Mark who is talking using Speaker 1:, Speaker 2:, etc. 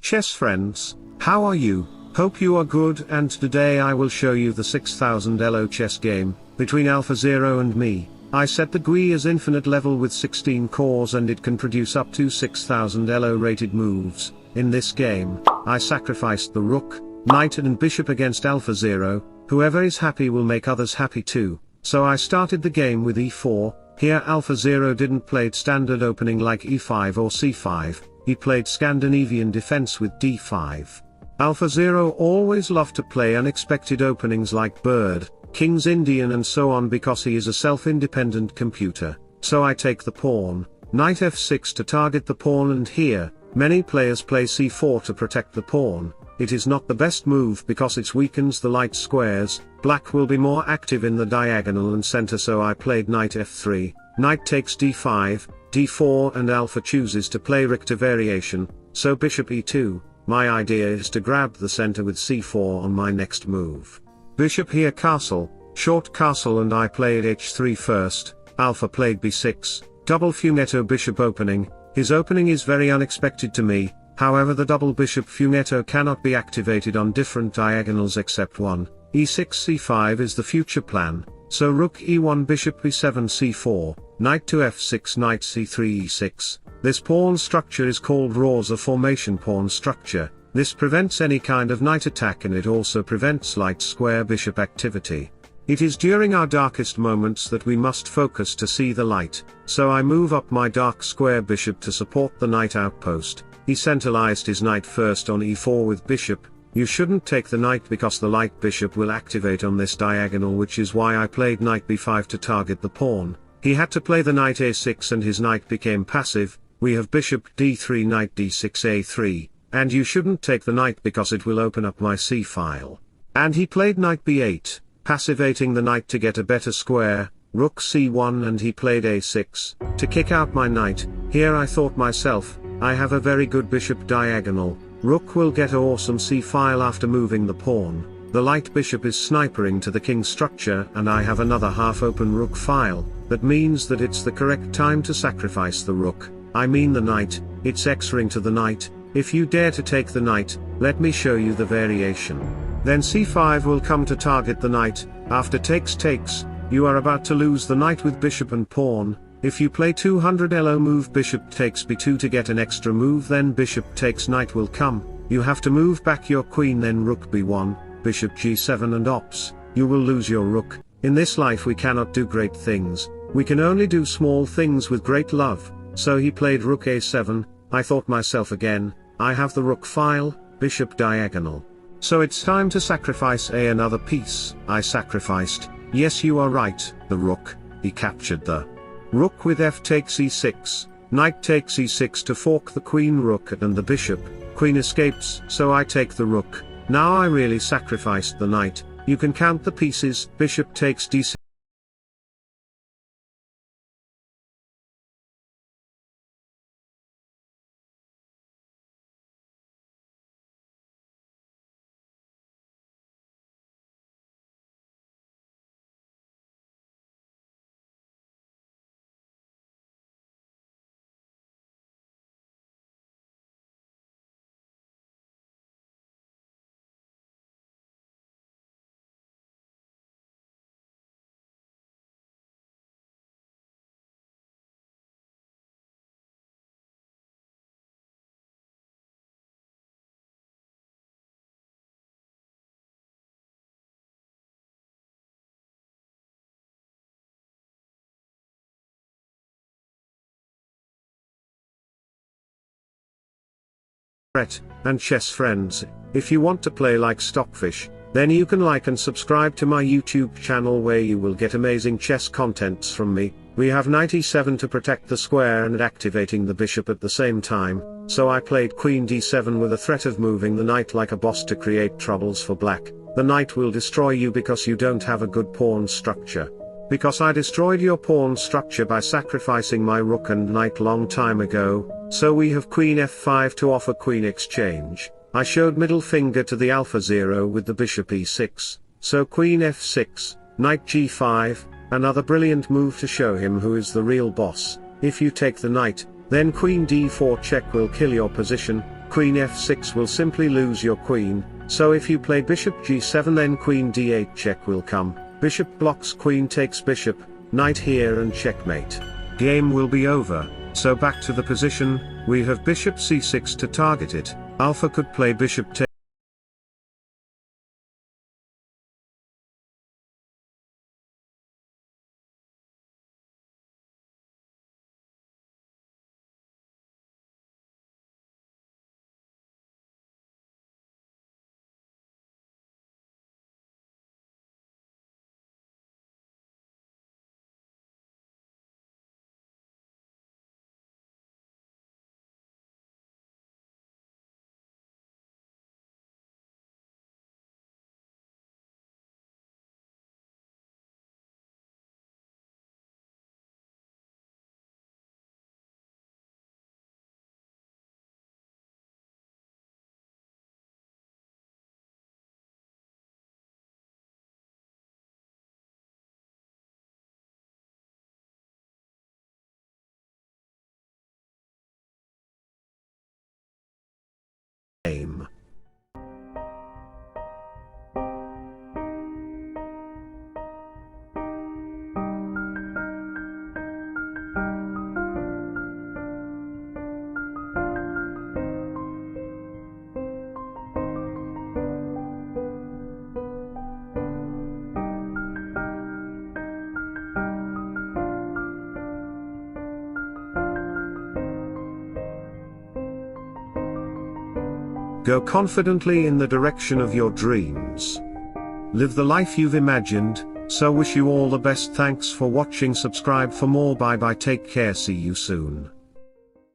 Speaker 1: Chess friends, how are you? Hope you are good, and today I will show you the 6000 ELO chess game, between Alphazero and me. I set the GUI as infinite level with 16 cores and it can produce up to 6000 ELO rated moves. In this game, I sacrificed the rook, knight and bishop against Alphazero. Whoever is happy will make others happy too. So I started the game with e4, here Alphazero didn't play standard opening like e5 or c5, he played Scandinavian defense with d5. Alphazero always loved to play unexpected openings like bird, king's Indian and so on because he is a self-independent computer. So I take the pawn, knight f6 to target the pawn, and here, many players play c4 to protect the pawn. It is not the best move because it weakens the light squares. Black will be more active in the diagonal and center, so I played knight f3, knight takes d5, d4 and alpha chooses to play Richter variation, so bishop e2. My idea is to grab the center with c4 on my next move. Bishop here castle, short castle, and I played h3 first, alpha played b6, double funetto bishop opening. His opening is very unexpected to me, however the double bishop funetto cannot be activated on different diagonals except one. e6 c5 is the future plan, so rook e1 bishop b7 c4, knight to f6 knight c3 e6. This pawn structure is called Rauzer formation pawn structure. This prevents any kind of knight attack and it also prevents light square bishop activity. It is during our darkest moments that we must focus to see the light, so I move up my dark square bishop to support the knight outpost. He centralized his knight first on e4 with bishop. You shouldn't take the knight because the light bishop will activate on this diagonal, which is why I played knight b5 to target the pawn. He had to play the knight a6 and his knight became passive. We have bishop d3 knight d6 a3, and you shouldn't take the knight because it will open up my c file. And he played knight b8, passivating the knight to get a better square, rook c1, and he played a6, to kick out my knight. Here I thought myself, I have a very good bishop diagonal, rook will get an awesome c file after moving the pawn. The light bishop is snipering to the king structure and I have another half open rook file. That means that it's the correct time to sacrifice the rook. I mean the knight, it's x-ring to the knight. If you dare to take the knight, let me show you the variation. Then c5 will come to target the knight. After takes, you are about to lose the knight with bishop and pawn. If you play 200 ELO move bishop takes b2 to get an extra move, then bishop takes knight will come. You have to move back your queen, then rook b1, bishop g7 and ops. You will lose your rook. In this life we cannot do great things. We can only do small things with great love. So he played rook a7, I thought myself again, I have the rook file, bishop diagonal. So it's time to sacrifice another piece. I sacrificed, yes you are right, the rook. He captured the rook with f takes e6, knight takes e6 to fork the queen rook and the bishop, queen escapes, so I take the rook. Now I really sacrificed the knight. You can count the pieces, bishop takes d6. And chess friends, if you want to play like Stockfish, then you can like and subscribe to my YouTube channel where you will get amazing chess contents from me. We have knight e7 to protect the square and activating the bishop at the same time, so I played queen d7 with a threat of moving the knight like a boss to create troubles for black. The knight will destroy you because you don't have a good pawn structure. Because I destroyed your pawn structure by sacrificing my rook and knight long time ago, so we have queen f5 to offer queen exchange. I showed middle finger to the Alphazero with the bishop e6, so queen f6, knight g5, another brilliant move to show him who is the real boss. If you take the knight, then queen d4 check will kill your position. queen f6 will simply lose your queen, so if you play bishop g7 then queen d8 check will come, bishop blocks queen takes bishop, knight here and checkmate. Game will be over, so back to the position, we have bishop c6 to target it, Alpha could play bishop takes. Game. Go confidently in the direction of your dreams. Live the life you've imagined, so wish you all the best. Thanks for watching. Subscribe for more. Bye bye, take care, see you soon.